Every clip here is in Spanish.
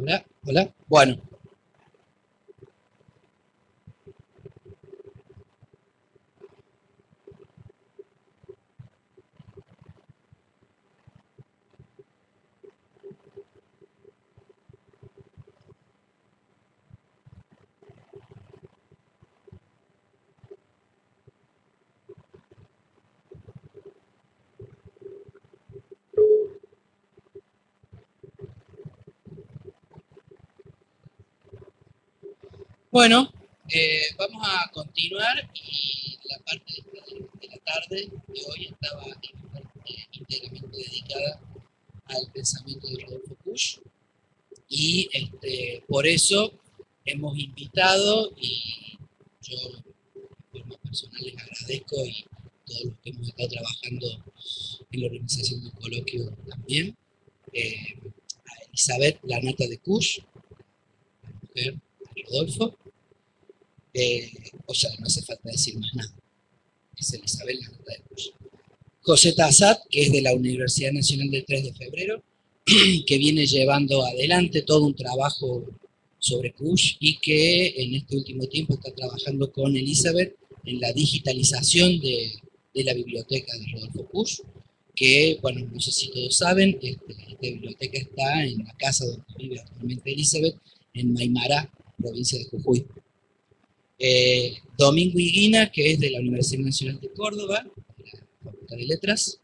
Hola, hola. Bueno, bueno, vamos a continuar y la parte de la tarde de hoy estaba íntegramente dedicada al pensamiento de Rodolfo Kusch y por eso hemos invitado y yo de forma personal les agradezco y todos los que hemos estado trabajando en la organización del coloquio también, a Elizabeth Lanata de Kusch, la mujer de Rodolfo. O sea, no hace falta decir más nada. Es Elizabeth Lanata de Kusch. José Tassat, que es de la Universidad Nacional del 3 de Febrero, que viene llevando adelante todo un trabajo sobre Kusch y que en este último tiempo está trabajando con Elizabeth en la digitalización de la biblioteca de Rodolfo Kusch, que, bueno, no sé si todos saben, esta biblioteca está en la casa donde vive actualmente Elizabeth, en Maimará, provincia de Jujuy. Domingo Higuina, que es de la Universidad Nacional de Córdoba, de la Facultad de Letras,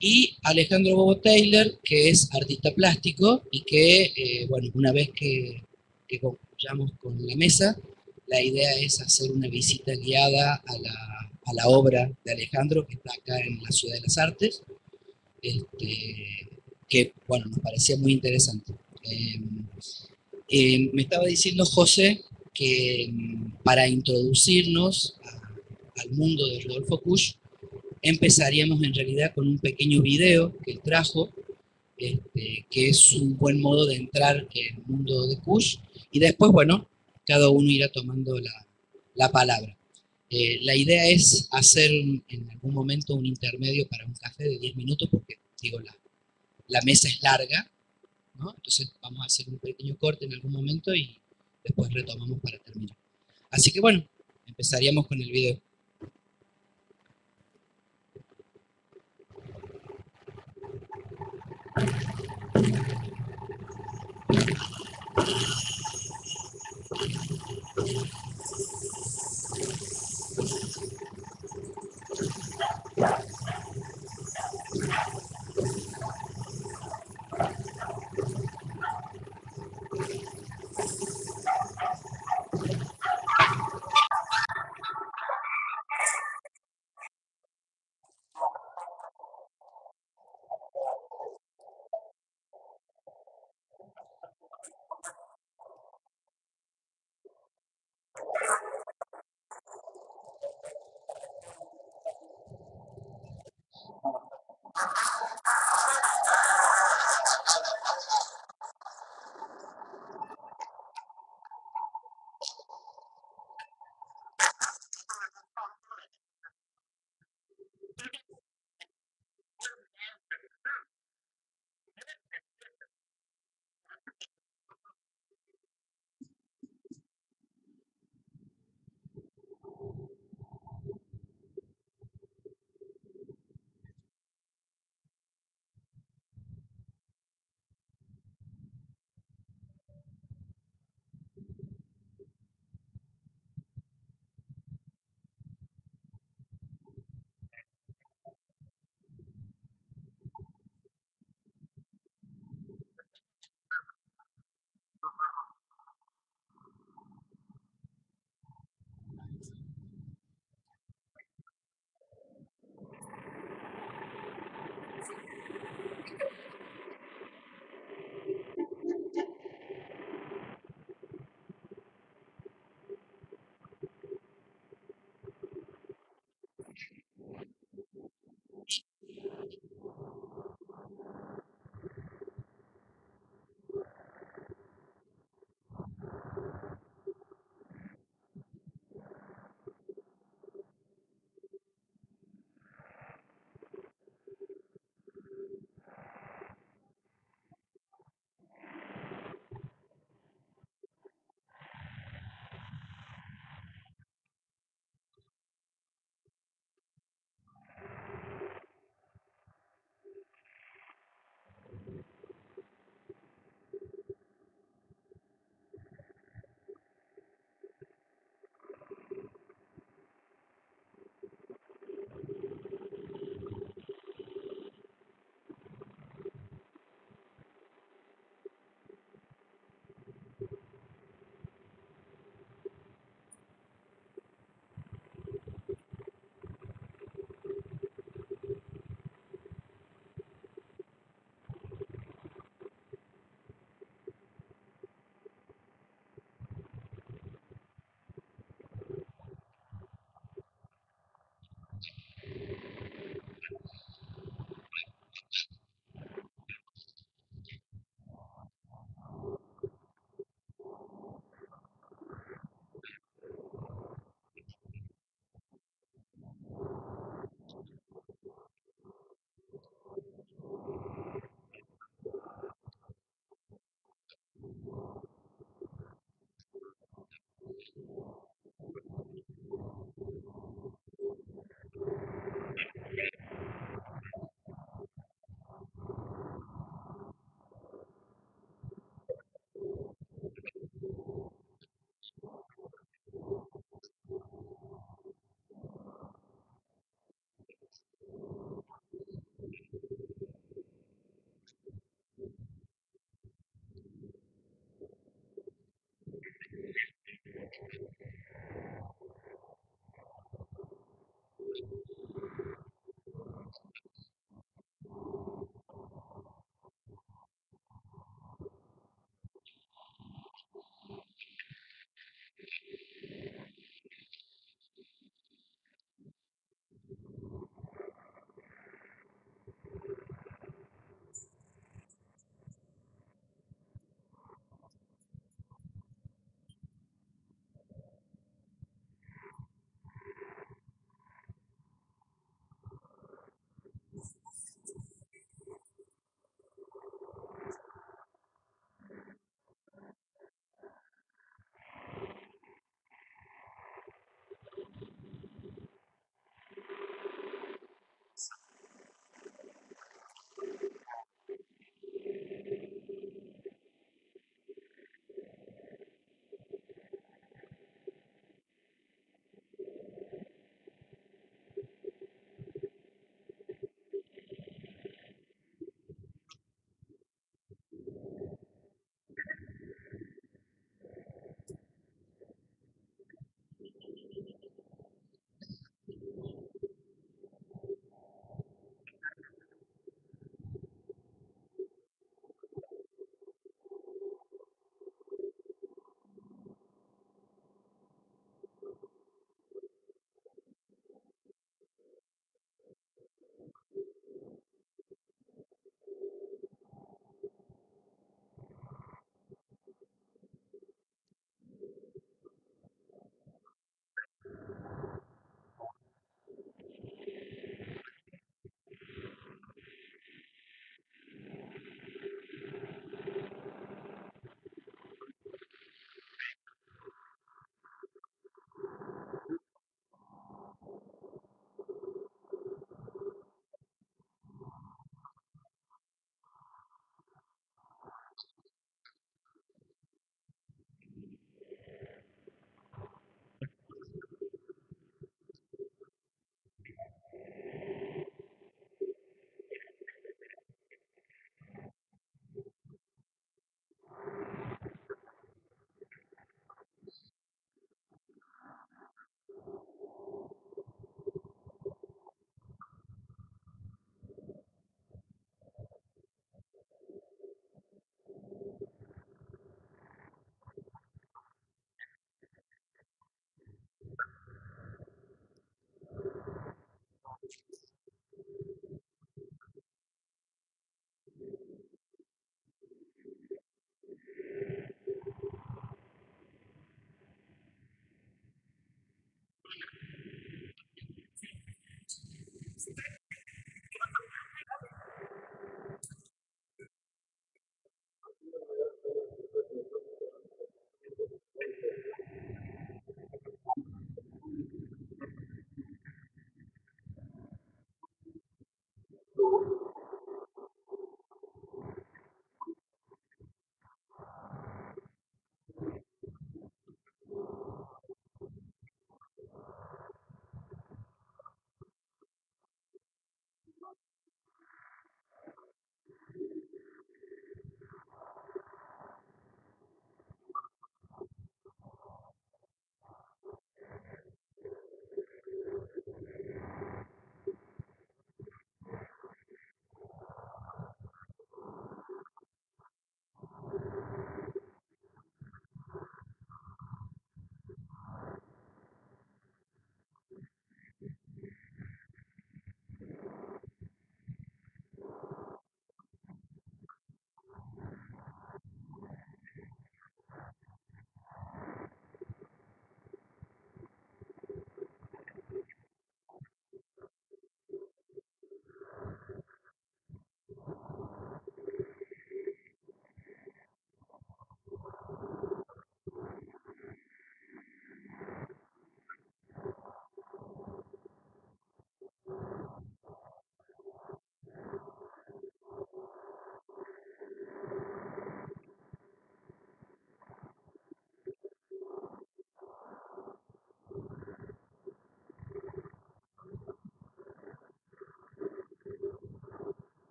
y Alejandro Bobo Taylor, que es artista plástico y que, bueno, una vez que concluyamos con la mesa, la idea es hacer una visita guiada a la obra de Alejandro, que está acá en la Ciudad de las Artes, que, bueno, nos parecía muy interesante. Eh, Me estaba diciendo José que para introducirnos al mundo de Rodolfo Kusch, empezaríamos en realidad con un pequeño video que él trajo, que es un buen modo de entrar en el mundo de Kusch, y después, bueno, cada uno irá tomando la palabra. La idea es hacer en algún momento un intermedio para un café de 10 minutos, porque digo, la mesa es larga, ¿no? Entonces vamos a hacer un pequeño corte en algún momento y después retomamos para terminar. Así que bueno, empezaríamos con el video.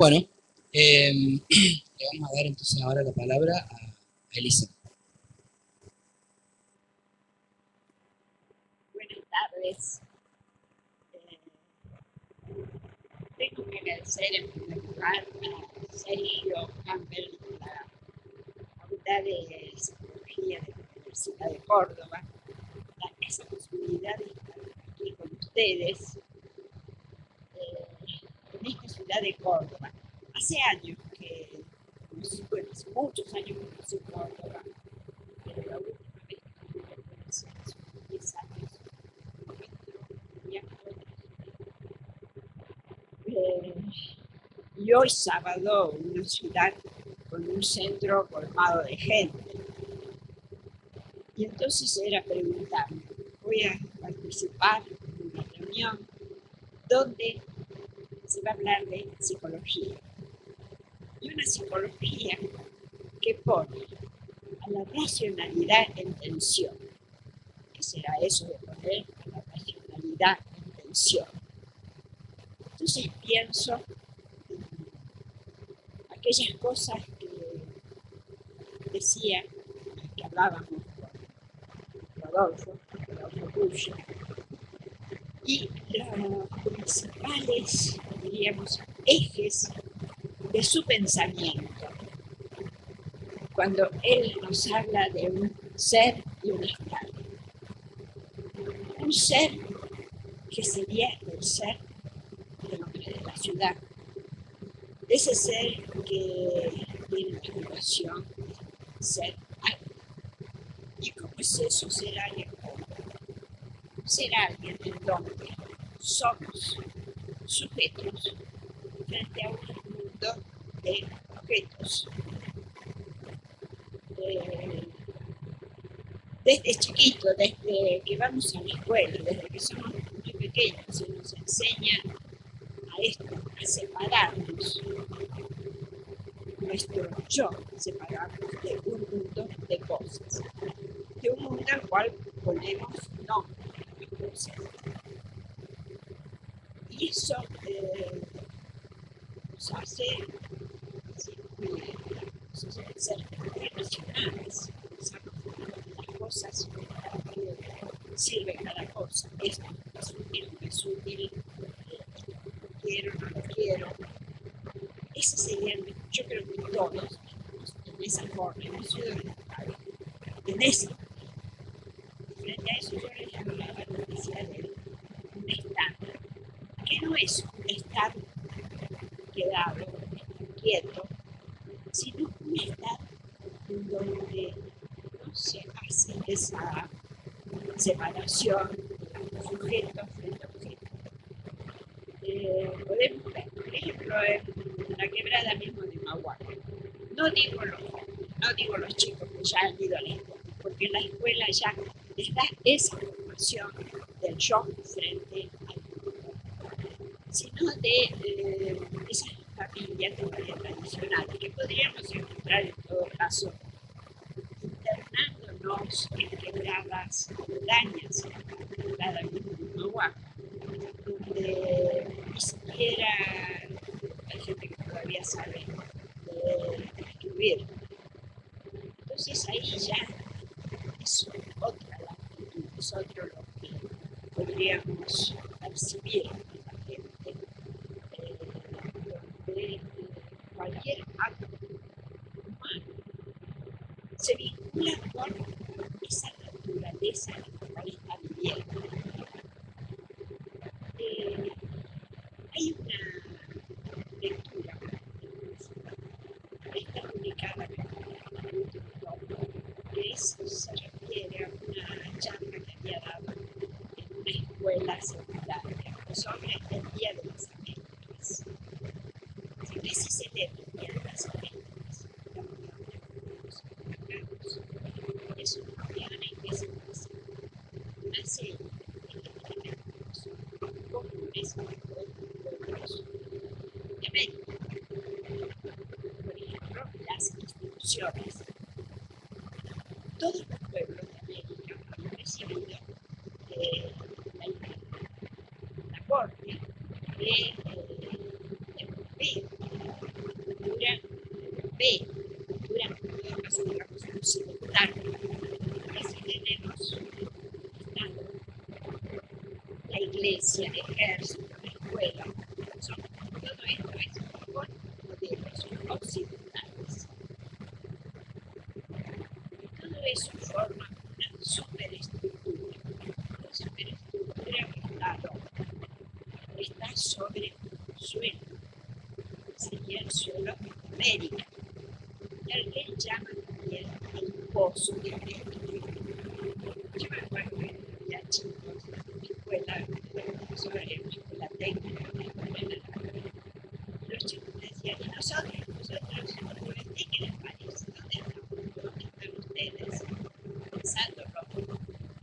Bueno, le vamos a dar entonces ahora la palabra a Elisa. Buenas tardes. Tengo que agradecer en primer lugar a Sergio Campbell de la Facultad de Psicología de la Universidad de Córdoba, darme esa posibilidad de estar aquí con ustedes en esta ciudad de Córdoba. Hace años que, bueno, hace muchos años que conocí Córdoba, pero la última vez que estuve hace 10 años, y hoy sábado una ciudad con un centro colmado de gente. Y entonces era preguntarme, voy a participar en una reunión donde se va a hablar de psicología. Y una psicología que pone a la racionalidad en tensión. ¿Qué será eso de poner a la racionalidad en tensión? Entonces pienso en aquellas cosas que decía, que hablábamos con Rodolfo Busch, y los principales, diríamos, ejes de su pensamiento, cuando él nos habla de un ser y un estar. Un ser que sería el ser del hombre de la ciudad, ese ser que tiene la vocación de ser alguien. ¿Y cómo es eso, ser alguien? Ser alguien en donde somos sujetos frente a un mundo de objetos. Desde chiquito, desde que vamos a la escuela, desde que somos muy pequeños, se nos enseña a esto, a separarnos, nuestro yo, separarnos de un mundo de cosas, de un mundo al cual ponemos nombre a las cosas. Y eso nos hace ser relacionables, las cosas que sirven cada cosa. Esto es útil, no es útil, lo quiero, no lo quiero. Ese sería, yo creo que todos en esa forma, en esa. Frente a eso yo les hablaba, les decía de un estado, que no es un estado quedado, quieto, sino un estado en donde no se hace esa separación de sujeto frente a objeto. Podemos ver, por ejemplo, en la quebrada mismo de Mahuaca. No digo los chicos que ya han ido a la escuela, porque en la escuela ya les da esa formación del yo frente al mundo, sino de esas familias tradicionales que podríamos encontrar en todo caso internándonos en quebradas aledañas, en la quebrada mismo de Mahuaca, donde ni siquiera hay gente que todavía sabe escribir. Entonces ahí ya es otra la actitud, es otro lo que podríamos percibir en la gente, donde cualquier acto humano se vincula con esa naturaleza en la cual está viviendo. Hay una lectura que está publicada que se refiere a una charla que había dado en una escuela secundaria sobre el Día de las Américas. ¿Qué se celebra el Día de las Américas? La unión de los mexicanos. Es una unión en que se nace elementos comunes a todos los pueblos de América. Por ejemplo, las instituciones. Todos los pueblos de América han recibido la corte de Europeo, formas, digamos, occidentales. Así tenemos Estado, la iglesia, el ejército, la escuela. Todo esto es con modelos occidentales. Todo eso forma una superestructura. La superestructura está sobre un suelo. Sería el suelo América. Y alguien llama también el pozo de América. Yo me acuerdo que ya chicos, en mi escuela, la profesora era una escuela técnica, los chicos me decían, y nosotros, ¿qué les parece? ¿Dónde están ustedes pensando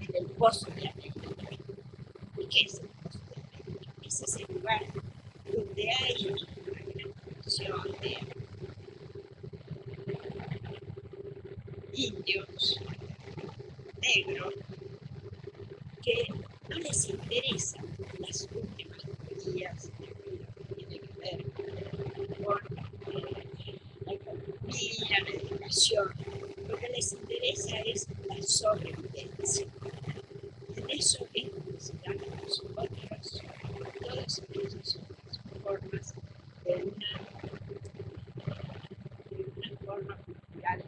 en el pozo de América? ¿Y qué es el pozo de América? Es ese lugar donde hay una gran producción de indios, negros, que no les interesan las últimas teorías de lo que tiene que ver con la economía, la educación. Lo que les interesa es la sobrevivencia. En eso es donde se dan todas aquellas otras formas de una forma cultural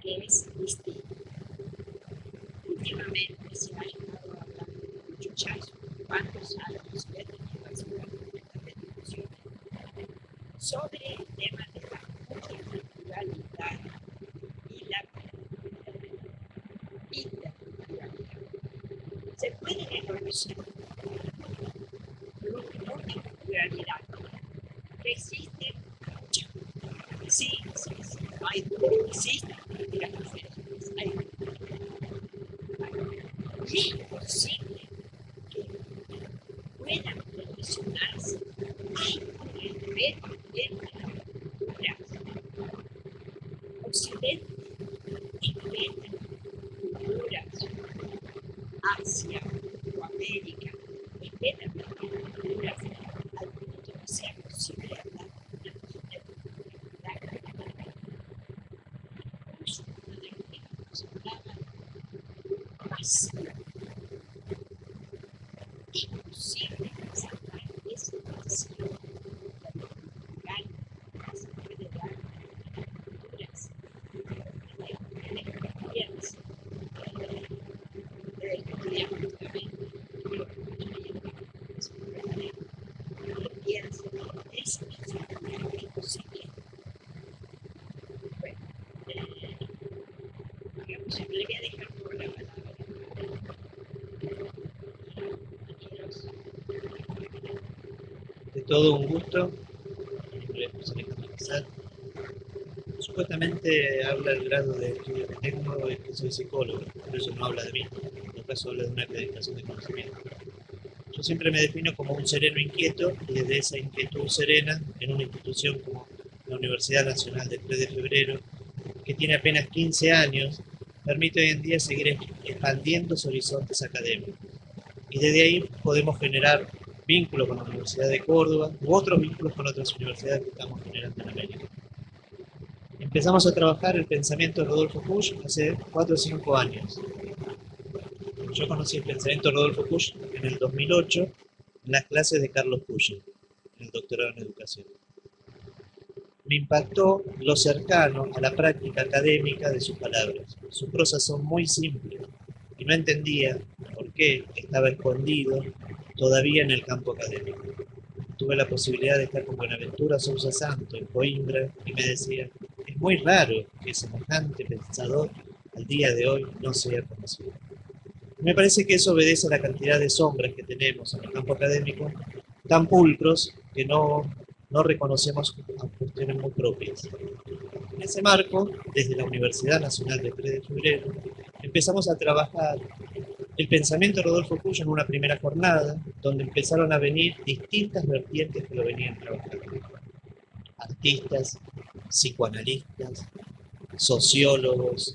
que es distinta. Últimamente se ha estado hablando mucho ya hace cuántos años que he tenido estas discusiones sobre el tema de la multiculturalidad y la interculturalidad. Se puede reconocer multiculturalidad que existe mucha. Sí, hay existen las diferencias, hay. Y es posible que puedan relacionarse hay un respeto entre las culturas. Occidente respeta culturas, Asia o América respetan las culturas al punto que sea posible hablar de una interculturalidad. Incluso uno de los que nos hablaba más imposible salvar ese vacío cultural que se puede dar en las culturas, en la experiencia de estudiar justamente lo que piensa es imposible. Bueno, digamos, yo le voy a dejar por la palabra. De todo un gusto. Mi nombre es José Alejandro Casal. Supuestamente habla el grado de estudio que tengo, es que soy psicólogo, pero eso no habla de mí, en todo caso habla de una acreditación de conocimiento. Yo siempre me defino como un sereno inquieto y desde esa inquietud serena, en una institución como la Universidad Nacional del 3 de Febrero, que tiene apenas 15 años, permite hoy en día seguir expandiendo sus horizontes académicos. Y desde ahí podemos generar vínculos con la Universidad de Córdoba u otros vínculos con otras universidades que estamos generando en América. Empezamos a trabajar el pensamiento de Rodolfo Kusch hace 4 o 5 años. Yo conocí el pensamiento de Rodolfo Kusch en el 2008 en las clases de Carlos Cushing, en el doctorado en educación. Me impactó lo cercano a la práctica académica de sus palabras. Sus prosas son muy simples y no entendía por qué estaba escondido todavía en el campo académico. Tuve la posibilidad de estar con Buenaventura Sousa Santo en Coimbra y me decía, es muy raro que semejante pensador al día de hoy no sea conocido. Me parece que eso obedece a la cantidad de sombras que tenemos en el campo académico, tan pulcros que no reconocemos a cuestiones muy propias. En ese marco, desde la Universidad Nacional del 3 de Febrero, empezamos a trabajar el pensamiento de Rodolfo Kusch en una primera jornada, donde empezaron a venir distintas vertientes que lo venían trabajando. Artistas, psicoanalistas, sociólogos,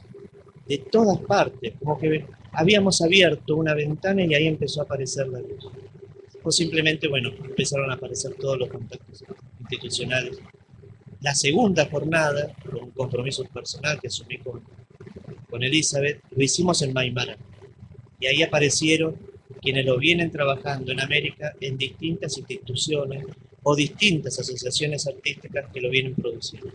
de todas partes, como que habíamos abierto una ventana y ahí empezó a aparecer la luz. O simplemente, bueno, empezaron a aparecer todos los contactos institucionales La segunda jornada, por un compromiso personal que asumí con Elizabeth, lo hicimos en Maimará. Y ahí aparecieron quienes lo vienen trabajando en América en distintas instituciones o distintas asociaciones artísticas que lo vienen produciendo.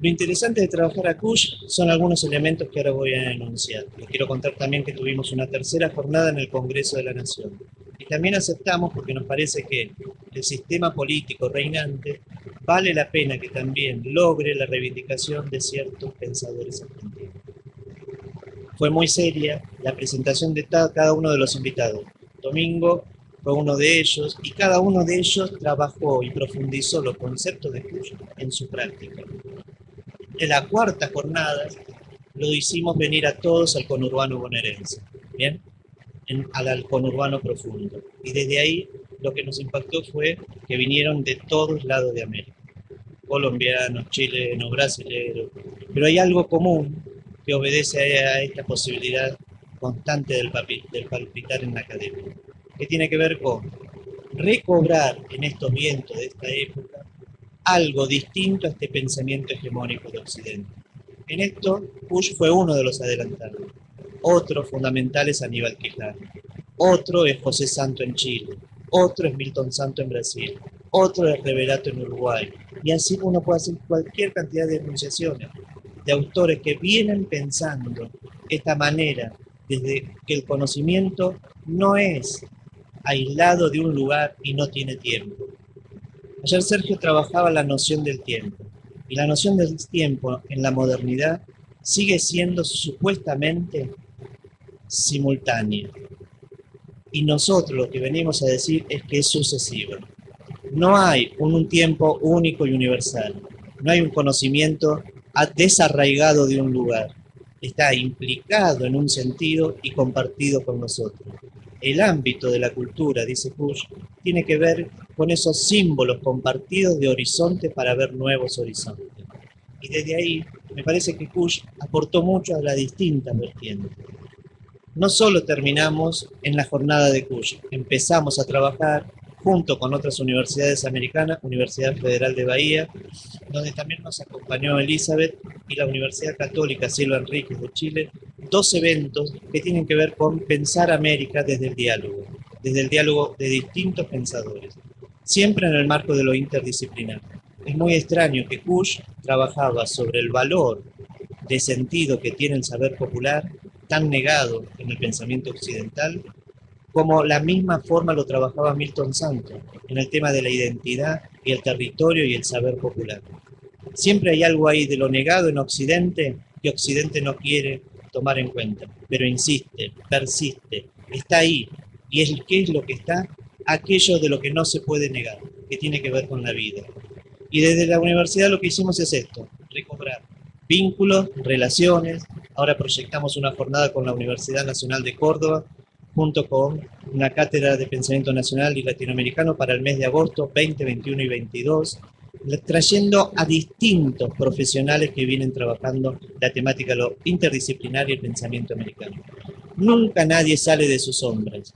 Lo interesante de trabajar a Kush son algunos elementos que ahora voy a enunciar. Les quiero contar también que tuvimos una tercera jornada en el Congreso de la Nación. Y también aceptamos porque nos parece que el sistema político reinante vale la pena que también logre la reivindicación de ciertos pensadores argentinos. Fue muy seria la presentación de cada uno de los invitados. Domingo fue uno de ellos y cada uno de ellos trabajó y profundizó los conceptos de Kush en su práctica. En la cuarta jornada lo hicimos venir a todos al conurbano bonaerense, ¿bien? Al conurbano profundo. Y desde ahí lo que nos impactó fue que vinieron de todos lados de América, colombianos, chilenos, brasileños, pero hay algo común que obedece a esta posibilidad constante del palpitar en la academia, que tiene que ver con recobrar en estos vientos de esta época algo distinto a este pensamiento hegemónico de Occidente. En esto, Kush fue uno de los adelantados. Otro fundamental es Aníbal Quijano. Otro es José Santo en Chile. Otro es Milton Santo en Brasil. Otro es Reverato en Uruguay. Y así uno puede hacer cualquier cantidad de enunciaciones de autores que vienen pensando esta manera, desde que el conocimiento no es aislado de un lugar y no tiene tiempo. Ayer Sergio trabajaba la noción del tiempo, y la noción del tiempo en la modernidad sigue siendo supuestamente simultánea. Y nosotros lo que venimos a decir es que es sucesiva. No hay un tiempo único y universal. No hay un conocimiento desarraigado de un lugar. Está implicado en un sentido y compartido con nosotros. El ámbito de la cultura, dice Kush, tiene que ver con esos símbolos compartidos de horizonte para ver nuevos horizontes. Y desde ahí me parece que Kush aportó mucho a las distintas vertientes. No solo terminamos en la jornada de Kush, empezamos a trabajar junto con otras universidades americanas, Universidad Federal de Bahía, donde también nos acompañó Elizabeth, y la Universidad Católica Silva Enríquez de Chile, dos eventos que tienen que ver con pensar América desde el diálogo de distintos pensadores, siempre en el marco de lo interdisciplinar. Es muy extraño que Kush trabajaba sobre el valor de sentido que tiene el saber popular, tan negado en el pensamiento occidental, como la misma forma lo trabajaba Milton Santos en el tema de la identidad y el territorio y el saber popular. Siempre hay algo ahí de lo negado en Occidente que Occidente no quiere tomar en cuenta, pero insiste, persiste, está ahí. ¿Y es qué es lo que está? Aquello de lo que no se puede negar, que tiene que ver con la vida. Y desde la universidad lo que hicimos es esto, recobrar vínculos, relaciones. Ahora proyectamos una jornada con la Universidad Nacional de Córdoba, junto con una cátedra de pensamiento nacional y latinoamericano para el mes de agosto 20, 21 y 22, trayendo a distintos profesionales que vienen trabajando la temática lo interdisciplinar y el pensamiento americano. Nunca nadie sale de sus sombras.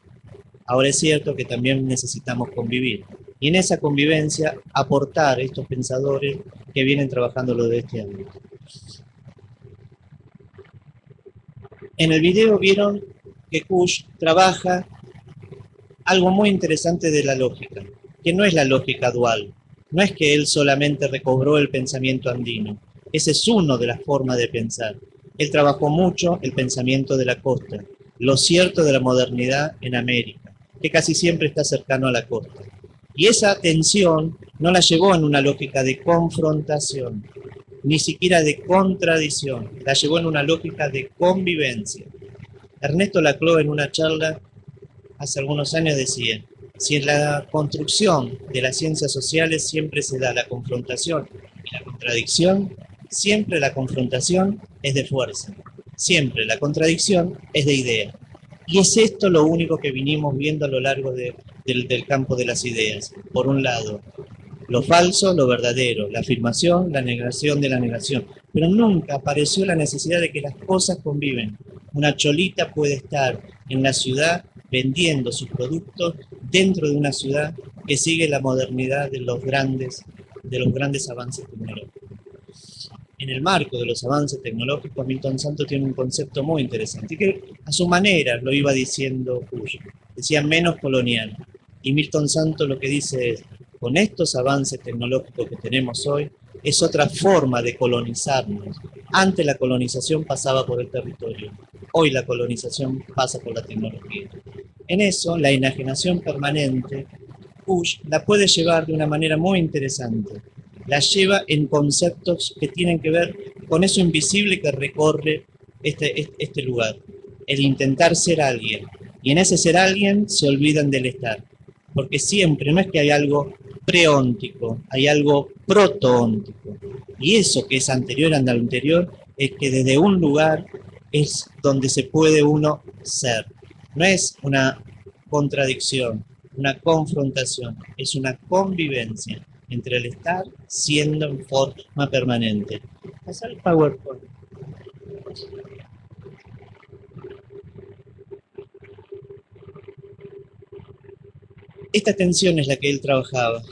Ahora es cierto que también necesitamos convivir, y en esa convivencia aportar estos pensadores que vienen trabajando lo de este ámbito. En el video vieron que Kush trabaja algo muy interesante de la lógica, que no es la lógica dual. No es que él solamente recobró el pensamiento andino. Ese es uno de las formas de pensar. Él trabajó mucho el pensamiento de la costa, lo cierto de la modernidad en América, que casi siempre está cercano a la costa. Y esa tensión no la llevó en una lógica de confrontación, ni siquiera de contradicción, la llevó en una lógica de convivencia. Ernesto Laclau en una charla hace algunos años decía, si en la construcción de las ciencias sociales siempre se da la confrontación y la contradicción, siempre la confrontación es de fuerza, siempre la contradicción es de idea. Y es esto lo único que vinimos viendo a lo largo del campo de las ideas. Por un lado, lo falso, lo verdadero, la afirmación, la negación de la negación. Pero nunca apareció la necesidad de que las cosas conviven. Una cholita puede estar en la ciudad vendiendo sus productos dentro de una ciudad que sigue la modernidad de los grandes de los grandes avances tecnológicos. En el marco de los avances tecnológicos, Milton Santos tiene un concepto muy interesante, que a su manera lo iba diciendo Puyo. Decía menos colonial. Y Milton Santos lo que dice es, con estos avances tecnológicos que tenemos hoy, es otra forma de colonizarnos. Antes la colonización pasaba por el territorio, hoy la colonización pasa por la tecnología. En eso, la enajenación permanente, Push la puede llevar de una manera muy interesante. La lleva en conceptos que tienen que ver con eso invisible que recorre este lugar, el intentar ser alguien. Y en ese ser alguien se olvidan del estar, porque siempre no es que hay algo preóntico, hay algo protoóntico. Y eso que es anterior al anterior es que desde un lugar es donde se puede uno ser. No es una contradicción, una confrontación, es una convivencia entre el estar siendo en forma permanente. Pasar el PowerPoint. Esta tensión es la que él trabajaba,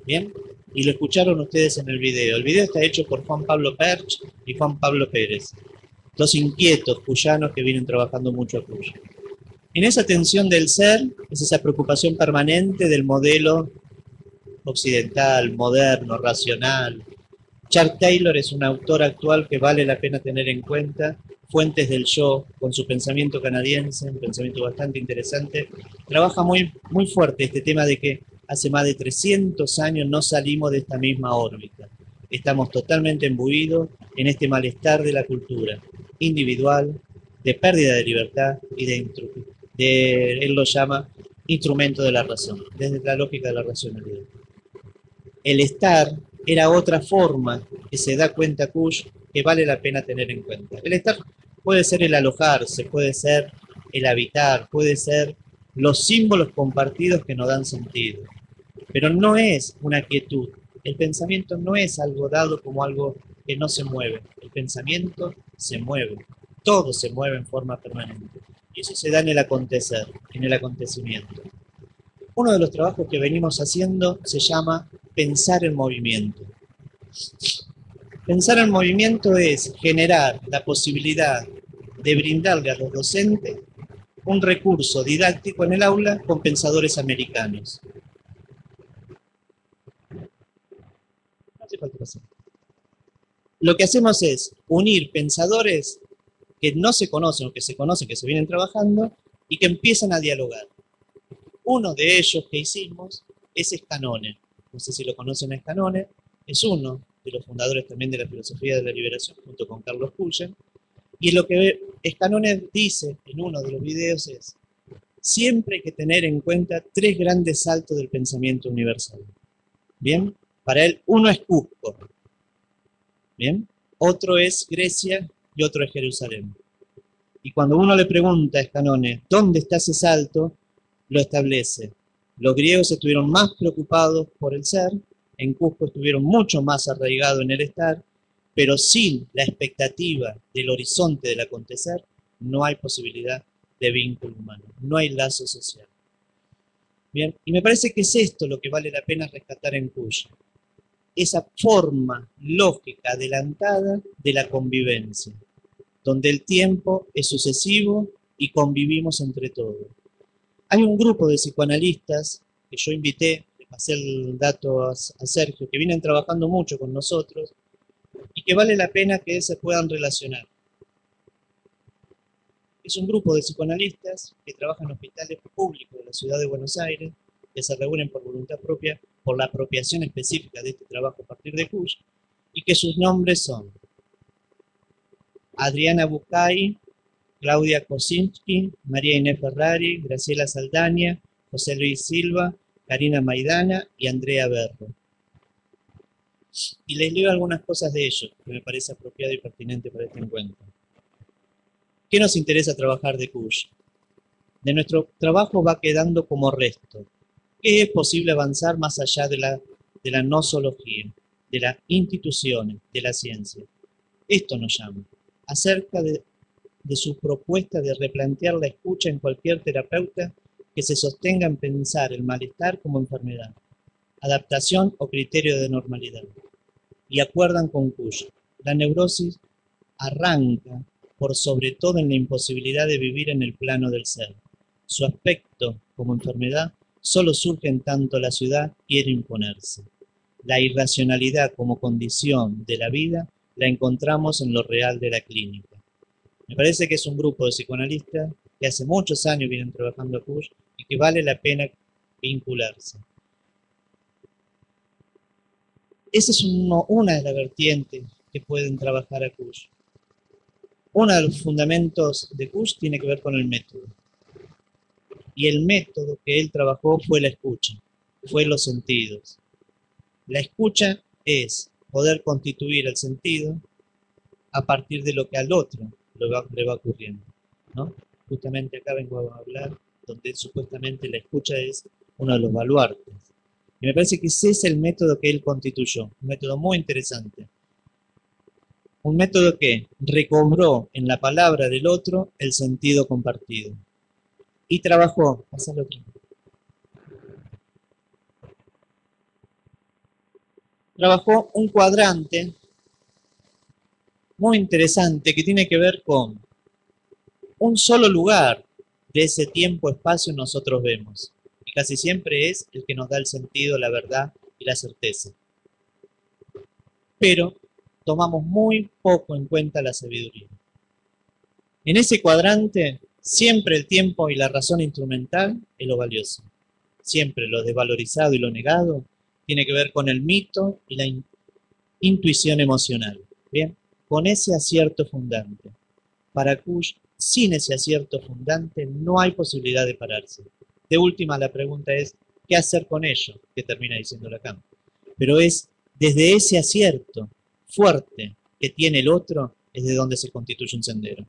¿bien? Y lo escucharon ustedes en el video. El video está hecho por Juan Pablo Perch y Juan Pablo Pérez, dos inquietos cuyanos que vienen trabajando mucho a Cuyo. En esa tensión del ser, es esa preocupación permanente del modelo occidental, moderno, racional. Chuck Taylor es un autor actual que vale la pena tener en cuenta. Fuentes del Yo, con su pensamiento canadiense, un pensamiento bastante interesante, trabaja muy fuerte este tema de que hace más de 300 años no salimos de esta misma órbita. Estamos totalmente embuidos en este malestar de la cultura individual, de pérdida de libertad y él lo llama instrumento de la razón, desde la lógica de la racionalidad. El estar era otra forma que se da cuenta Kush que vale la pena tener en cuenta. El estar puede ser el alojarse, puede ser el habitar, puede ser los símbolos compartidos que nos dan sentido, pero no es una quietud. El pensamiento no es algo dado como algo que no se mueve. El pensamiento se mueve, todo se mueve en forma permanente. Y eso se da en el acontecer, en el acontecimiento. Uno de los trabajos que venimos haciendo se llama pensar en movimiento. Pensar en movimiento es generar la posibilidad de brindarle a los docentes un recurso didáctico en el aula con pensadores americanos. Lo que hacemos es unir pensadores que no se conocen o que se conocen, que se vienen trabajando y que empiezan a dialogar. Uno de ellos que hicimos es Scannone. No sé si lo conocen a Scannone. Es uno de los fundadores también de la filosofía de la liberación, junto con Carlos Cullen. Y lo que Scannone dice en uno de los videos es: siempre hay que tener en cuenta tres grandes saltos del pensamiento universal. ¿Bien? Para él, uno es Cusco. ¿Bien? Otro es Grecia y otro es Jerusalén. Y cuando uno le pregunta a Scannone dónde está ese salto, lo establece. Los griegos estuvieron más preocupados por el ser, en Cusco estuvieron mucho más arraigados en el estar, pero sin la expectativa del horizonte del acontecer, no hay posibilidad de vínculo humano, no hay lazo social. Bien, y me parece que es esto lo que vale la pena rescatar en Cuyo. Esa forma lógica adelantada de la convivencia, donde el tiempo es sucesivo y convivimos entre todos. Hay un grupo de psicoanalistas que yo invité, le pasé el dato a Sergio, que vienen trabajando mucho con nosotros y que vale la pena que se puedan relacionar. Es un grupo de psicoanalistas que trabajan en hospitales públicos de la ciudad de Buenos Aires, que se reúnen por voluntad propia, por la apropiación específica de este trabajo a partir de Cush, y que sus nombres son Adriana Bucay, Claudia Kosinski, María Inés Ferrari, Graciela Saldaña, José Luis Silva, Karina Maidana y Andrea Berro. Y les leo algunas cosas de ellos, que me parece apropiado y pertinente para este encuentro. ¿Qué nos interesa trabajar de Cush? De nuestro trabajo va quedando como resto. ¿Qué es posible avanzar más allá de la nosología, de las instituciones, de la ciencia? Esto nos llama, acerca de su propuesta de replantear la escucha en cualquier terapeuta que se sostenga en pensar el malestar como enfermedad. adaptación o criterio de normalidad. Y acuerdan con Kush. La neurosis arranca por sobre todo en la imposibilidad de vivir en el plano del ser. Su aspecto como enfermedad solo surge en tanto la ciudad quiere imponerse. La irracionalidad como condición de la vida la encontramos en lo real de la clínica. Me parece que es un grupo de psicoanalistas que hace muchos años vienen trabajando a Kush y que vale la pena vincularse. Esa es una de las vertientes que pueden trabajar a Kush. Uno de los fundamentos de Kush tiene que ver con el método. Y el método que él trabajó fue la escucha, fue los sentidos. La escucha es poder constituir el sentido a partir de lo que al otro le va ocurriendo, ¿no? Justamente acá vengo a hablar donde supuestamente la escucha es uno de los baluartes. Y me parece que ese es el método que él constituyó, un método muy interesante. Un método que recobró en la palabra del otro el sentido compartido. Y trabajó, pasale otro. Trabajó un cuadrante muy interesante que tiene que ver con un solo lugar de ese tiempo-espacio nosotros vemos. Y casi siempre es el que nos da el sentido, la verdad y la certeza. Pero tomamos muy poco en cuenta la sabiduría. En ese cuadrante, siempre el tiempo y la razón instrumental es lo valioso. Siempre lo desvalorizado y lo negado tiene que ver con el mito y la intuición emocional. Bien, con ese acierto fundante. Para Kush, sin ese acierto fundante, no hay posibilidad de pararse. De última, la pregunta es, ¿qué hacer con ello? Que termina diciendo Lacan. Pero es desde ese acierto fuerte que tiene el otro, es de donde se constituye un sendero.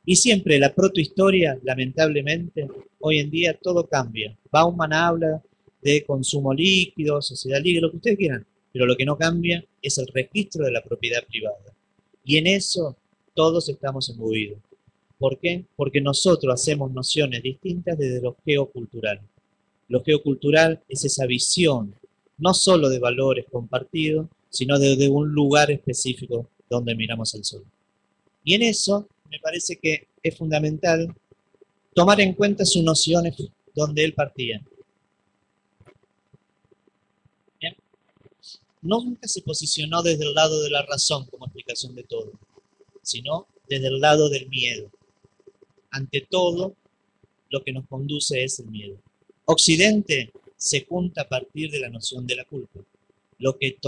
Y siempre la protohistoria, lamentablemente, hoy en día todo cambia. Bauman habla de consumo líquido, sociedad líquida, lo que ustedes quieran, pero lo que no cambia es el registro de la propiedad privada. Y en eso todos estamos imbuidos. ¿Por qué? Porque nosotros hacemos nociones distintas desde lo geocultural. Lo geocultural es esa visión, no solo de valores compartidos, sino desde un lugar específico donde miramos el sol. Y en eso me parece que es fundamental tomar en cuenta sus nociones donde él partía. ¿Bien? Nunca se posicionó desde el lado de la razón como explicación de todo, sino desde el lado del miedo. Ante todo, lo que nos conduce es el miedo. Occidente se junta a partir de la noción de la culpa. Lo que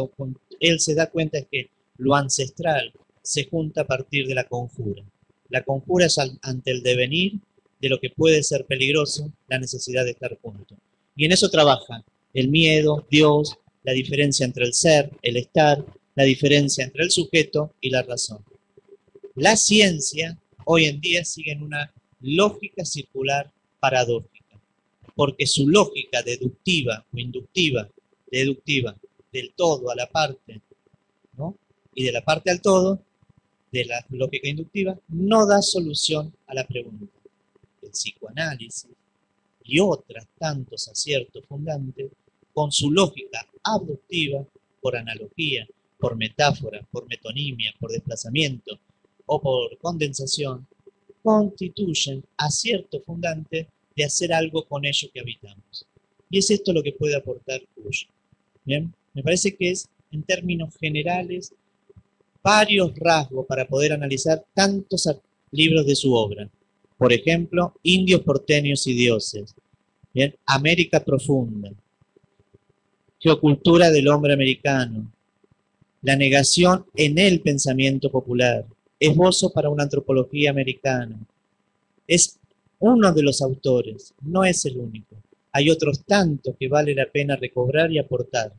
él se da cuenta es que lo ancestral se junta a partir de la conjura. La conjura es ante el devenir de lo que puede ser peligroso, la necesidad de estar juntos. Y en eso trabaja el miedo, Dios, la diferencia entre el ser, el estar, la diferencia entre el sujeto y la razón. La ciencia hoy en día sigue en una lógica circular paradójica, porque su lógica deductiva o inductiva, deductiva, del todo a la parte, ¿no? Y de la parte al todo, de la lógica inductiva, no da solución a la pregunta. El psicoanálisis y otras tantos aciertos fundantes, con su lógica abductiva, por analogía, por metáfora, por metonimia, por desplazamiento o por condensación, constituyen acierto fundante de hacer algo con ello que habitamos. Y es esto lo que puede aportar Kush. Bien, me parece que es, en términos generales, varios rasgos para poder analizar tantos libros de su obra. Por ejemplo, Indios, Porteños y Dioses. Bien, América Profunda. Geocultura del hombre americano. La negación en el pensamiento popular. Esbozo para una antropología americana. Es uno de los autores, no es el único. Hay otros tantos que vale la pena recobrar y aportar.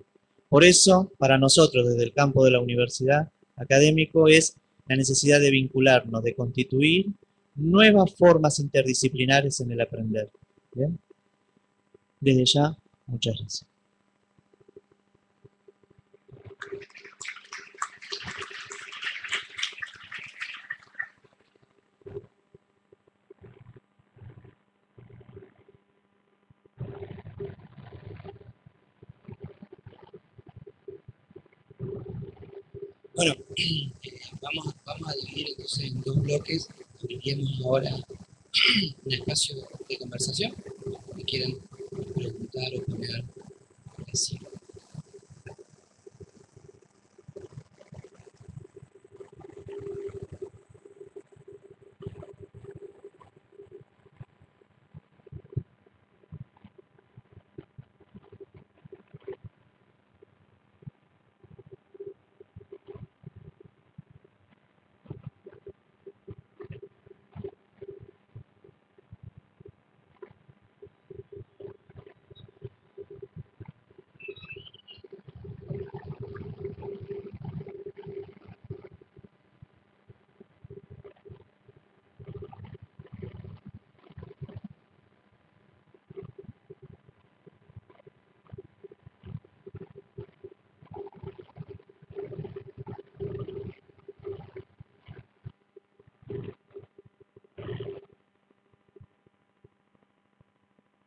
Por eso, para nosotros, desde el campo de la universidad académico, es la necesidad de vincularnos, de constituir nuevas formas interdisciplinares en el aprender. ¿Bien? Desde ya, muchas gracias. Vamos a dividir entonces en dos bloques. Abriríamos ahora un espacio de conversación que quieran preguntar o poner así.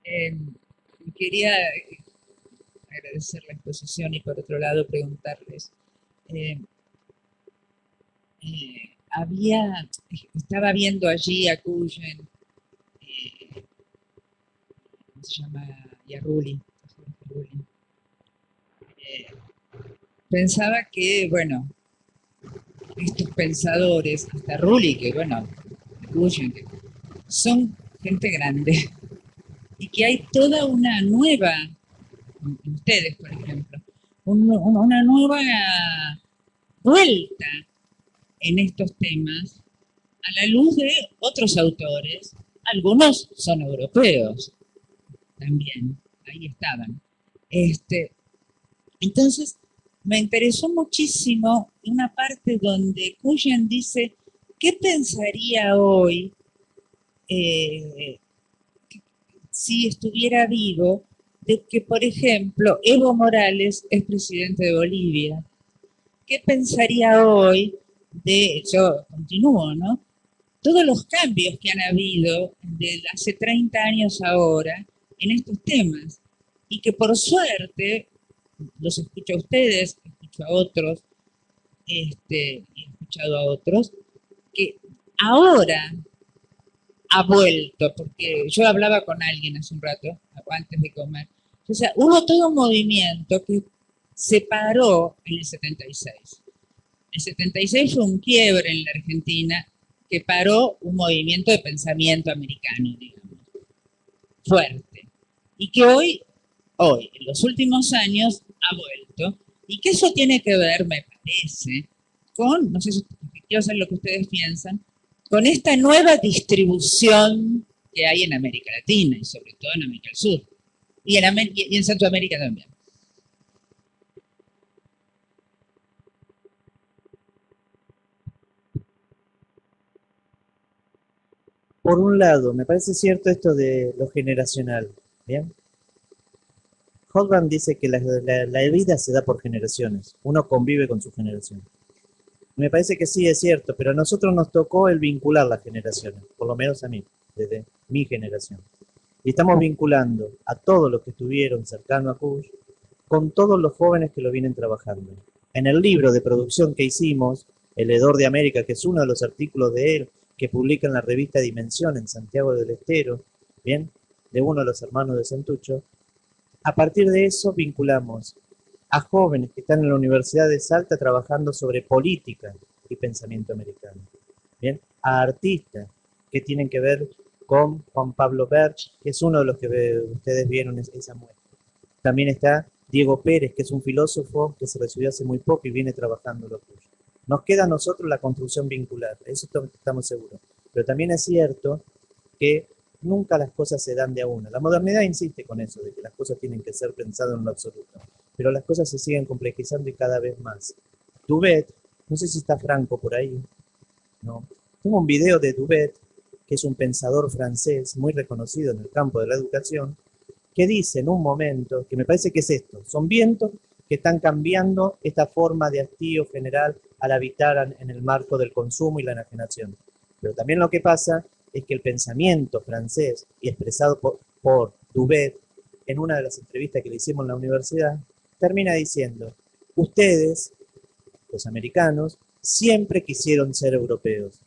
Eh, Quería agradecer la exposición y por otro lado preguntarles, eh, estaba viendo allí a Cuyen, ¿cómo se llama? Yarruli. Eh, Pensaba que, bueno, estos pensadores, hasta Rulli, que bueno, Cuyen, que son gente grande y que hay toda una nueva, ustedes por ejemplo, una nueva vuelta en estos temas a la luz de otros autores. Algunos son europeos también, ahí estaban. Entonces, me interesó muchísimo una parte donde Cuyen dice, ¿qué pensaría hoy eh, si estuviera vivo de que, por ejemplo, Evo Morales es presidente de Bolivia? ¿Qué pensaría hoy de, yo continúo, ¿no? Todos los cambios que han habido de hace 30 años ahora en estos temas y que por suerte los escucho a ustedes, escucho a otros, y he escuchado a otros, que ahora ha vuelto, porque yo hablaba con alguien hace un rato, antes de comer, o sea, hubo todo un movimiento que se paró en el 76. El 76 fue un quiebre en la Argentina que paró un movimiento de pensamiento americano, digamos, fuerte. Y que hoy, en los últimos años, ha vuelto. Y que eso tiene que ver, me parece, con, no sé si quiero saber lo que ustedes piensan, con esta nueva distribución que hay en América Latina y sobre todo en América del Sur. Y en Centroamérica también. Por un lado, me parece cierto esto de lo generacional, ¿bien? Hogan dice que la vida se da por generaciones, uno convive con su generación. Me parece que sí es cierto, pero a nosotros nos tocó el vincular las generaciones, por lo menos a mí, desde mi generación. Y estamos vinculando a todos los que estuvieron cercanos a Kush con todos los jóvenes que lo vienen trabajando. En el libro de producción que hicimos, El Hedor de América, que es uno de los artículos de él que publica en la revista Dimensión en Santiago del Estero, bien, de uno de los hermanos de Santucho, a partir de eso vinculamos a jóvenes que están en la Universidad de Salta trabajando sobre política y pensamiento americano. Bien, a artistas que tienen que ver con Juan Pablo Berch, que es uno de los que ustedes vieron esa muestra. También está Diego Pérez, que es un filósofo que se recibió hace muy poco y viene trabajando lo tuyo. Nos queda a nosotros la construcción vincular, eso estamos seguros. Pero también es cierto que nunca las cosas se dan de a una. La modernidad insiste con eso, de que las cosas tienen que ser pensadas en lo absoluto. Pero las cosas se siguen complejizando y cada vez más. Duvet, no sé si está Franco por ahí, ¿no? Tengo un video de Duvet, que es un pensador francés muy reconocido en el campo de la educación, que dice en un momento, que me parece que es esto, son vientos que están cambiando esta forma de hastío general al habitar en el marco del consumo y la enajenación. Pero también lo que pasa es que el pensamiento francés, y expresado por Duvet, en una de las entrevistas que le hicimos en la universidad, termina diciendo, ustedes, los americanos, siempre quisieron ser europeos.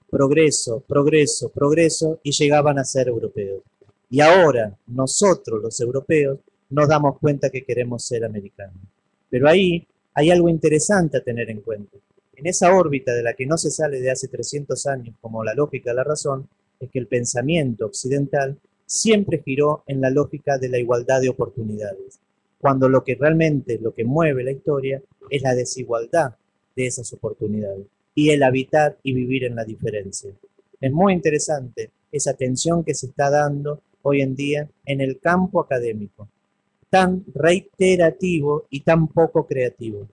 Progreso, progreso, progreso, y llegaban a ser europeos. Y ahora, nosotros los europeos, nos damos cuenta que queremos ser americanos. Pero ahí hay algo interesante a tener en cuenta. En esa órbita de la que no se sale de hace 300 años como la lógica de la razón, es que el pensamiento occidental siempre giró en la lógica de la igualdad de oportunidades, cuando lo que realmente, lo que mueve la historia, es la desigualdad de esas oportunidades y el habitar y vivir en la diferencia. Es muy interesante esa tensión que se está dando hoy en día en el campo académico, tan reiterativo y tan poco creativo.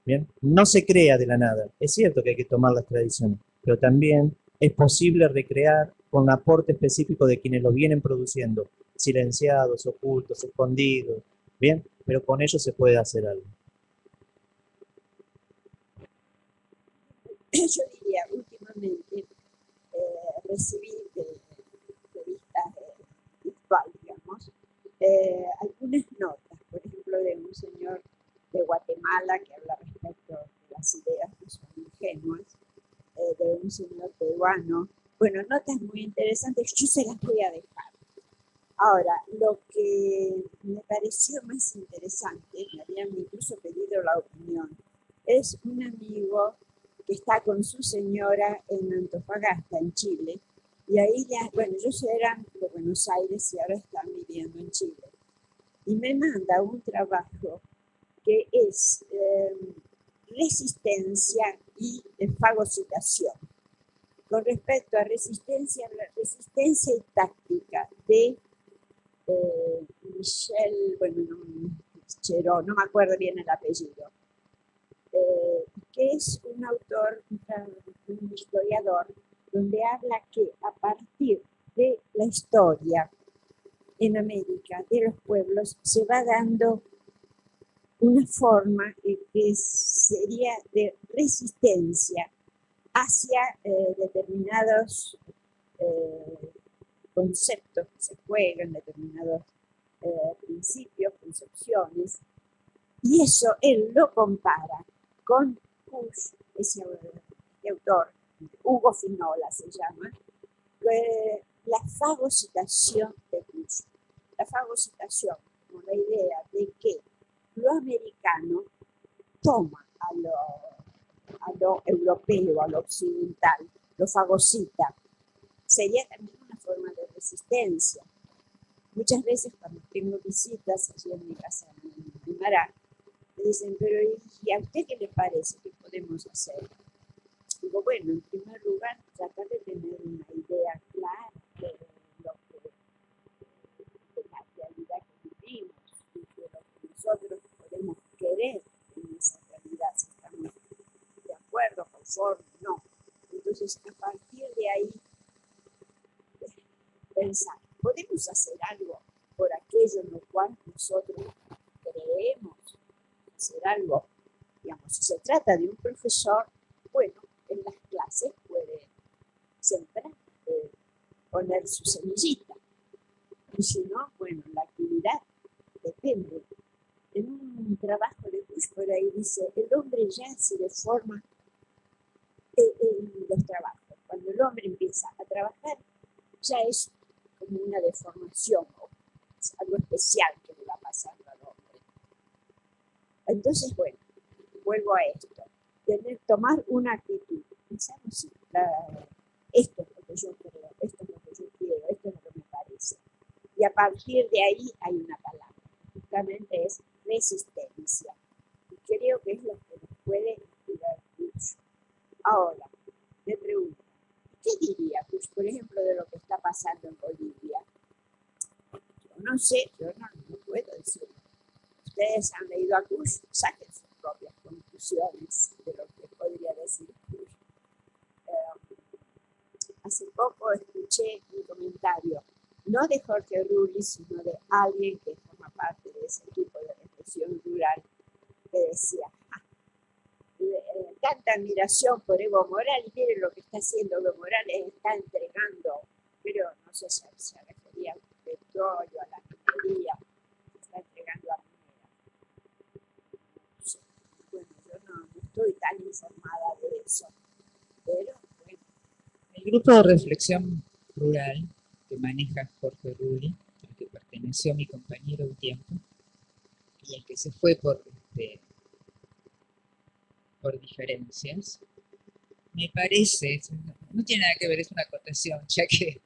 ¿Bien? No se crea de la nada. Es cierto que hay que tomar las tradiciones, pero también es posible recrear con aporte específico de quienes lo vienen produciendo, silenciados, ocultos, escondidos, ¿bien? Pero con ellos se puede hacer algo. Yo diría, últimamente recibí de revistas virtual, digamos, algunas notas, por ejemplo, de un señor de Guatemala que habla respecto de las ideas que son ingenuas, de un señor peruano. Bueno, notas muy interesantes, yo se las voy a dejar. Ahora, lo que me pareció más interesante, me habían incluso pedido la opinión, es un amigo que está con su señora en Antofagasta, en Chile, y ahí ya, bueno, ellos eran de Buenos Aires y ahora están viviendo en Chile. Y me manda un trabajo que es resistencia y fagocitación. Con respecto a resistencia y táctica de Michel, bueno, Cheró, no me acuerdo bien el apellido, que es un autor, un historiador, donde habla que a partir de la historia en América, de los pueblos, se va dando una forma que sería de resistencia hacia determinados conceptos que se juegan, determinados principios, concepciones, y eso él lo compara con Kusch, ese autor, Hugo Finola se llama, la fagocitación de Kusch. La fagocitación, con la idea de que lo americano toma a lo europeo, a lo occidental, lo fagocita. Sería también una forma de resistencia. Muchas veces cuando tengo visitas allí en mi casa en Guimará, me dicen, pero ¿y a usted qué le parece? ¿Qué podemos hacer? Digo, bueno, en primer lugar, tratar de tener una idea clara de la realidad que vivimos y de lo que nosotros podemos querer en esa realidad, si estamos de acuerdo, conforme, no. Entonces, a partir de ahí, pensar, ¿podemos hacer algo por aquello en lo cual nosotros creemos hacer algo? Digamos, si se trata de un profesor, bueno, en las clases puede sembrar, poner su semillita. Y si no, bueno, la actividad depende. En un trabajo de Bush por ahí dice, el hombre ya se deforma en los trabajos. Cuando el hombre empieza a trabajar, ya es como una deformación, o es algo especial que le va pasando al hombre. Entonces, bueno, vuelvo a esto. Tomar una actitud. Pensar, sí, esto es lo que yo creo, esto es lo que yo quiero, esto es lo que me parece. Y a partir de ahí hay una palabra. Justamente es resistencia. Y creo que es lo que nos puede ayudar mucho. Ahora, me pregunto, ¿qué diría, pues, por ejemplo, de lo que está pasando en Bolivia? Yo no sé, yo no puedo decirlo. Ustedes han leído a Kusch, saquen sus propias conclusiones de lo que podría decir Kusch. Hace poco escuché un comentario, no de Jorge Rulli, sino de alguien que forma parte de ese equipo de reflexión rural, que decía, tanta admiración por Evo Morales, y miren lo que está haciendo Evo Morales, está entregando, pero no sé si se refería al petróleo, a la minería, está entregando a minería. No sé. Bueno, yo no estoy tan informada de eso. Pero, bueno, El grupo de reflexión rural que maneja Jorge Rulli, al que perteneció mi compañero un tiempo, y el que se fue por diferencias, me parece, no tiene nada que ver, es una acotación, ya que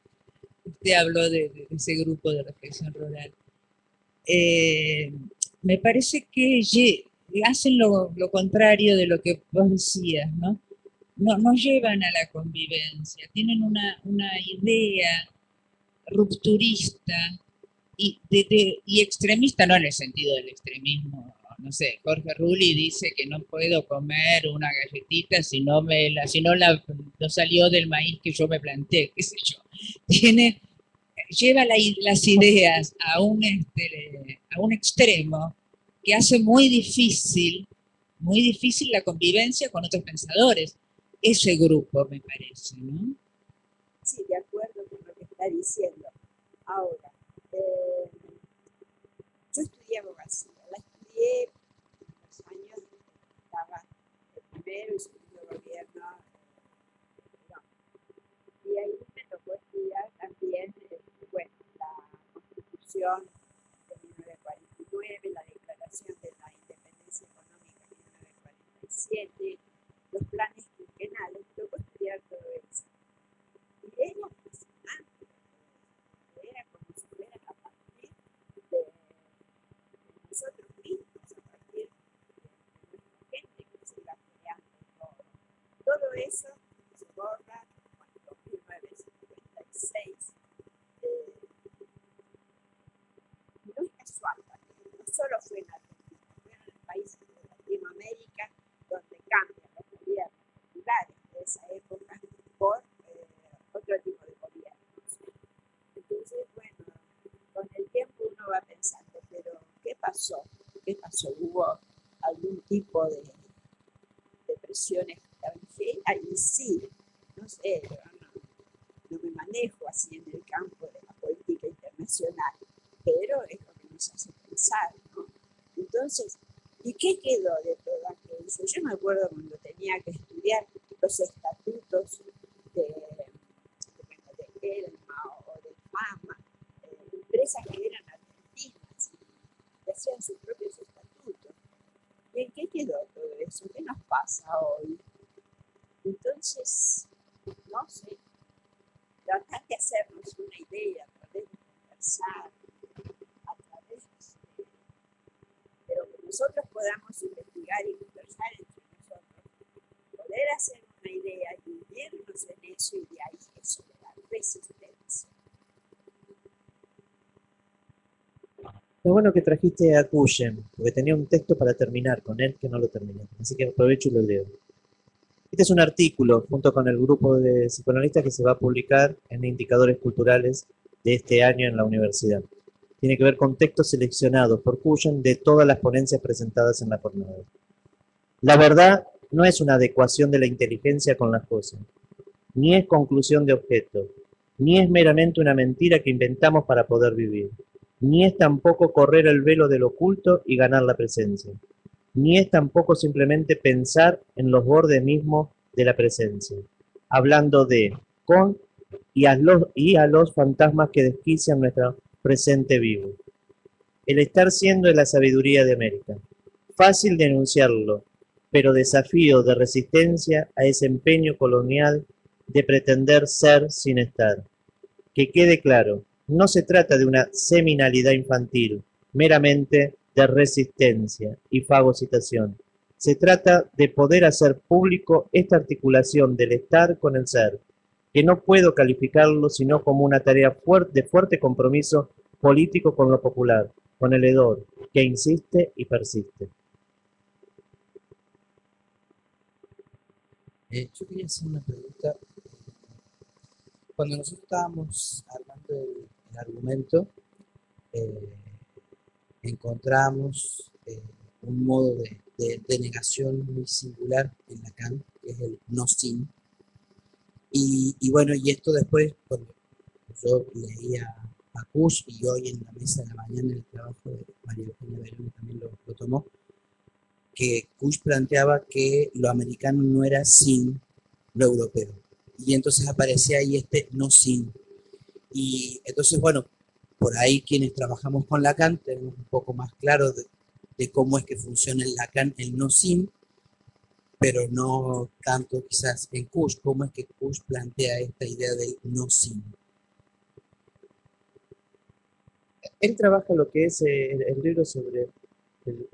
usted habló de ese grupo de reflexión rural. Me parece que hacen lo contrario de lo que vos decías, ¿no? No llevan a la convivencia, tienen una idea rupturista y extremista, no en el sentido del extremismo, no sé, Jorge Rulli dice que no puedo comer una galletita si no salió del maíz que yo me planté, qué sé yo. Lleva las ideas a un extremo que hace muy difícil la convivencia con otros pensadores. Ese grupo, me parece, ¿no? sí, de acuerdo con lo que está diciendo. Ahora, yo estudié abogacía, la estudié en los años en que estaba el primero y segundo gobierno, no, y ahí me tocó estudiar también, bueno, la Constitución de 1949, la Declaración de la Independencia Económica de 1947, los planes quinquenales, me tocó estudiar todo eso. Y era impresionante, era como si fuera a partir de nosotros mismos, a partir de nuestra gente que se iba creando todo. Todo eso se borra en 1956. No es casual también, no solo fue en Argentina, fueron en países de Latinoamérica donde cambian los gobiernos populares de esa época por otro tipo de gobiernos. Entonces, bueno, con el tiempo uno va pensando, pero ¿qué pasó? ¿Qué pasó? ¿Hubo algún tipo de presión extranjera? Y sí, no sé, yo no me manejo así en el campo de la política internacional, pero es lo que nos hace pensar, ¿no? Entonces, ¿y qué quedó de todo aquello? Yo me acuerdo cuando tenía que estudiar los estatutos de Elma o de Fama, empresas que eran argentinas y que hacían sus propios estatutos. ¿Y en qué quedó todo eso? ¿Qué nos pasa hoy? Entonces, no sé, tratar de hacernos una idea a través de conversar, a través de lo que nosotros podamos investigar y conversar entre nosotros, poder hacer una idea y unirnos en eso y de ahí eso de la resistencia. Lo bueno que trajiste a Cuyen, porque tenía un texto para terminar con él que no lo terminé, así que aprovecho y lo leo. Este es un artículo junto con el grupo de psicoanalistas que se va a publicar en Indicadores Culturales de este año en la universidad. Tiene que ver con textos seleccionados por Cuyen de todas las ponencias presentadas en la jornada. La verdad no es una adecuación de la inteligencia con las cosas, ni es conclusión de objeto, ni es meramente una mentira que inventamos para poder vivir, ni es tampoco correr el velo del oculto y ganar la presencia, ni es tampoco simplemente pensar en los bordes mismos de la presencia, hablando de, con y a los fantasmas que desquician nuestro presente vivo. El estar siendo es la sabiduría de América. Fácil denunciarlo, pero desafío de resistencia a ese empeño colonial de pretender ser sin estar. Que quede claro, no se trata de una seminalidad infantil, meramente de resistencia y fagocitación. Se trata de poder hacer público esta articulación del estar con el ser, que no puedo calificarlo sino como una tarea de fuerte compromiso político con lo popular, con el hedor, que insiste y persiste. Yo quería hacer una pregunta. Cuando nosotros estábamos armando el argumento, encontramos un modo de negación muy singular en Lacan, que es el no sin. Y bueno, y esto después, cuando yo leía a Kusch y hoy en la mesa de la mañana el trabajo de María Eugenia Verón también lo tomó, que Kush planteaba que lo americano no era sin lo europeo. Y entonces aparecía ahí este no sin. Y entonces, bueno, por ahí quienes trabajamos con Lacan tenemos un poco más claro de cómo es que funciona el Lacan, el no sin, pero no tanto quizás en Kush, cómo es que Kush plantea esta idea del no sin. Él trabaja lo que es el libro sobre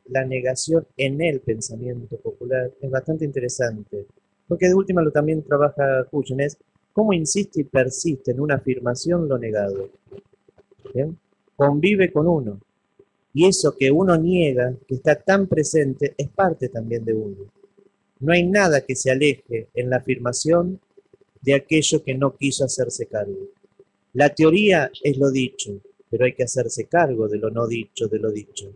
la negación en el pensamiento popular. Es bastante interesante, porque de última lo también trabaja Kuchen, es cómo insiste y persiste en una afirmación lo negado. ¿Bien? Convive con uno, y eso que uno niega, que está tan presente, es parte también de uno. No hay nada que se aleje en la afirmación de aquello que no quiso hacerse cargo. La teoría es lo dicho, pero hay que hacerse cargo de lo no dicho, de lo dicho.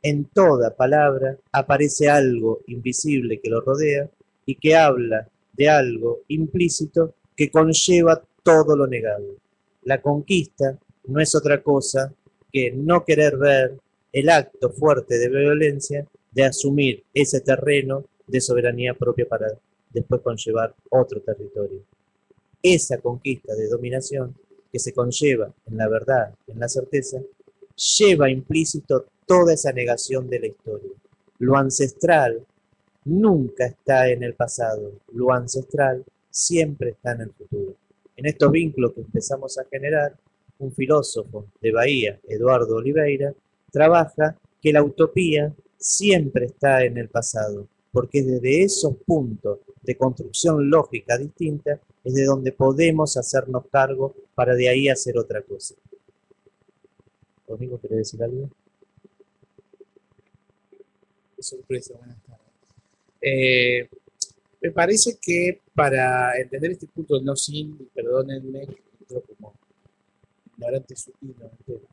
En toda palabra aparece algo invisible que lo rodea y que habla de algo implícito que conlleva todo lo negado. La conquista no es otra cosa que no querer ver el acto fuerte de violencia de asumir ese terreno de soberanía propia para después conllevar otro territorio. Esa conquista de dominación que se conlleva en la verdad, en la certeza, lleva implícito toda esa negación de la historia. Lo ancestral nunca está en el pasado, lo ancestral siempre está en el futuro. En estos vínculos que empezamos a generar, un filósofo de Bahía, Eduardo Oliveira, trabaja que la utopía siempre está en el pasado, porque desde esos puntos de construcción lógica distinta es de donde podemos hacernos cargo para de ahí hacer otra cosa. ¿Conmigo querés decir algo? Qué sorpresa, buenas tardes. Me parece que para entender este punto del no sin, perdónenme, entro como ignorante supino en el tema.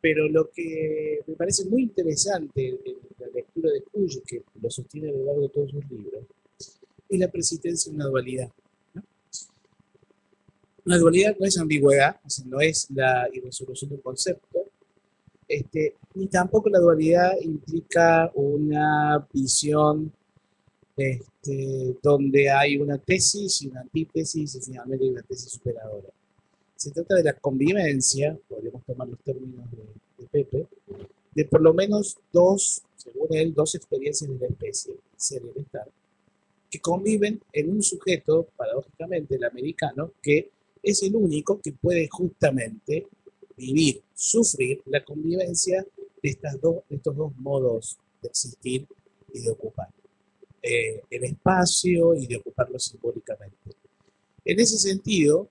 Pero lo que me parece muy interesante en la lectura de Cuyo, que lo sostiene a lo largo de todos sus libros, es la persistencia en una dualidad, ¿no? Una dualidad no es ambigüedad, o sea, no es la irresolución de un concepto, ni tampoco la dualidad implica una visión donde hay una tesis y una antítesis y finalmente hay una tesis superadora. Se trata de la convivencia, podríamos tomar los términos de Pepe, de por lo menos dos, según él, dos experiencias de la especie, ser y el estar, que conviven en un sujeto, paradójicamente el americano, que es el único que puede justamente vivir, sufrir la convivencia de estos dos modos de existir y de ocupar el espacio y de ocuparlo simbólicamente. En ese sentido,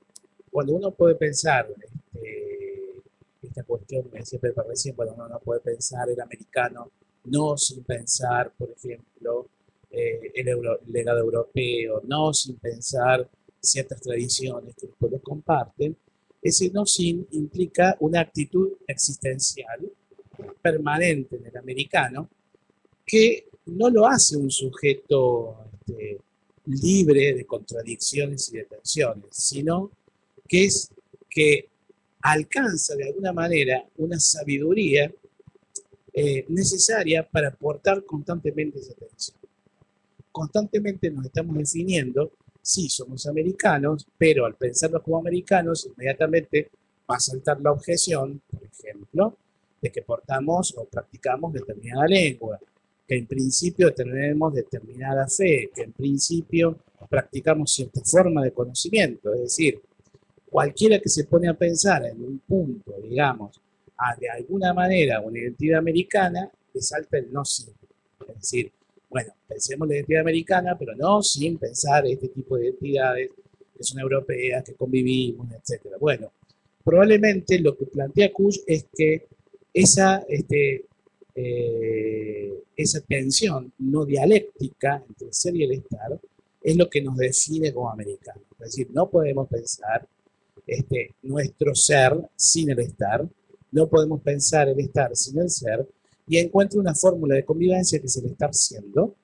cuando uno puede pensar esta cuestión, me decía Pepe recién, bueno, uno no puede pensar el americano no sin pensar, por ejemplo, el legado europeo, no sin pensar ciertas tradiciones que los pueblos comparten, ese no sin implica una actitud existencial permanente en el americano que no lo hace un sujeto libre de contradicciones y de tensiones, sino que es que alcanza de alguna manera una sabiduría necesaria para aportar constantemente esa tensión. Constantemente nos estamos definiendo, sí, somos americanos, pero al pensarnos como americanos, inmediatamente va a saltar la objeción, por ejemplo, de que portamos o practicamos determinada lengua, que en principio tenemos determinada fe, que en principio practicamos cierta forma de conocimiento, es decir, cualquiera que se pone a pensar en un punto, digamos, de alguna manera una identidad americana, le salta el no sin. Es decir, bueno, pensemos la identidad americana, pero no sin pensar este tipo de identidades que son europeas, que convivimos, etc. Bueno, probablemente lo que plantea Kush es que esa tensión no dialéctica entre el ser y el estar es lo que nos define como americanos. Es decir, no podemos pensar nuestro ser sin el estar, no podemos pensar el estar sin el ser, y encuentra una fórmula de convivencia que es el estar siendo,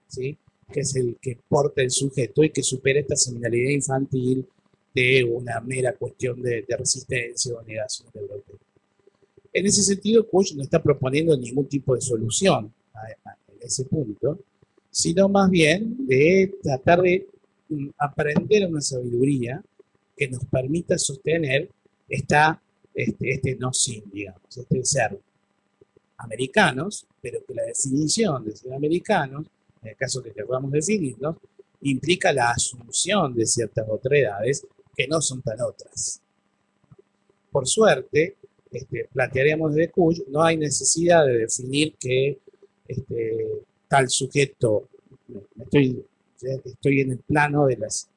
¿sí? Que es el que porta el sujeto y que supera esta seminalidad infantil de una mera cuestión de resistencia o negación del europeo. En ese sentido, Kush no está proponiendo ningún tipo de solución ese punto, sino más bien de tratar de aprender una sabiduría que nos permita sostener este no sin, digamos, este ser americanos, pero que la definición de ser americanos, en el caso que queramos definirnos, implica la asunción de ciertas otredades que no son tan otras. Por suerte, plantearíamos desde Kush, no hay necesidad de definir que tal sujeto, estoy en el plano de las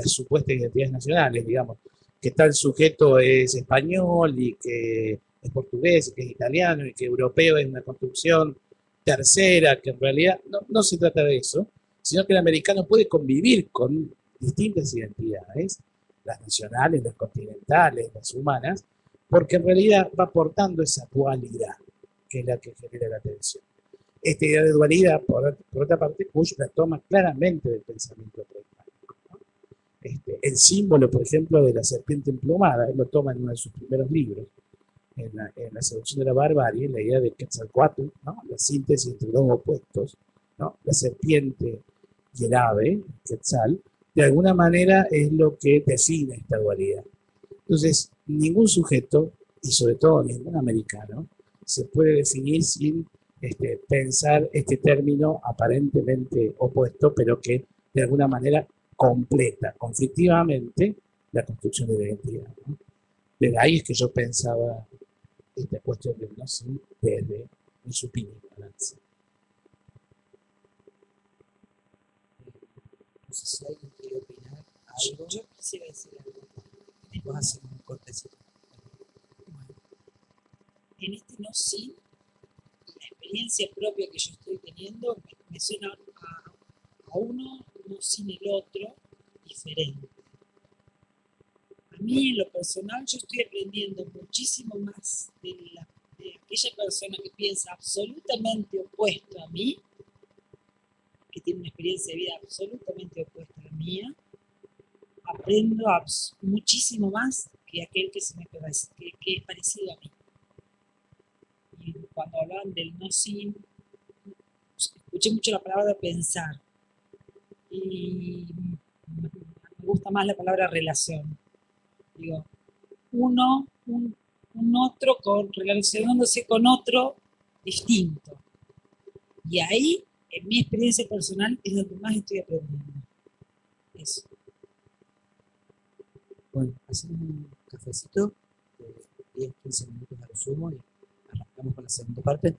supuestas identidades nacionales, digamos, que tal sujeto es español y que es portugués, y que es italiano y que europeo es una construcción tercera, que en realidad no se trata de eso, sino que el americano puede convivir con distintas identidades, las nacionales, las continentales, las humanas, porque en realidad va aportando esa dualidad, que es la que genera la tensión. Esta idea de dualidad, por otra parte, Kush la toma claramente del pensamiento pragmático, ¿no? El símbolo, por ejemplo, de la serpiente emplumada, él lo toma en uno de sus primeros libros, en la seducción de la barbarie, la idea de Quetzalcóatl, ¿no? La síntesis entre dos opuestos, ¿no? La serpiente y el ave, Quetzal, de alguna manera es lo que define esta dualidad. Entonces, ningún sujeto, y sobre todo ningún americano, se puede definir sin pensar este término aparentemente opuesto, pero que de alguna manera completa conflictivamente la construcción de la identidad, ¿no? Desde ahí es que yo pensaba esta cuestión del no sí desde mi supina ignorancia. No sé si alguien quiere opinar algo. Yo quisiera decir algo. Vamos a hacer un cortecito. Bueno, en este no sí, la experiencia propia que yo estoy teniendo me suena a uno no sin el otro diferente. A mí en lo personal yo estoy aprendiendo muchísimo más de aquella persona que piensa absolutamente opuesto a mí, que tiene una experiencia de vida absolutamente opuesta a la mía. Aprendo muchísimo más que aquel que es parecido a mí. Y cuando hablaban del no sin, escuché mucho la palabra pensar. Y me gusta más la palabra relación. Digo, un otro relacionándose con otro distinto. Y ahí, en mi experiencia personal, es donde más estoy aprendiendo. Eso. Bueno, hacemos un cafecito de 10-15 minutos a lo sumo y arrancamos con la segunda parte.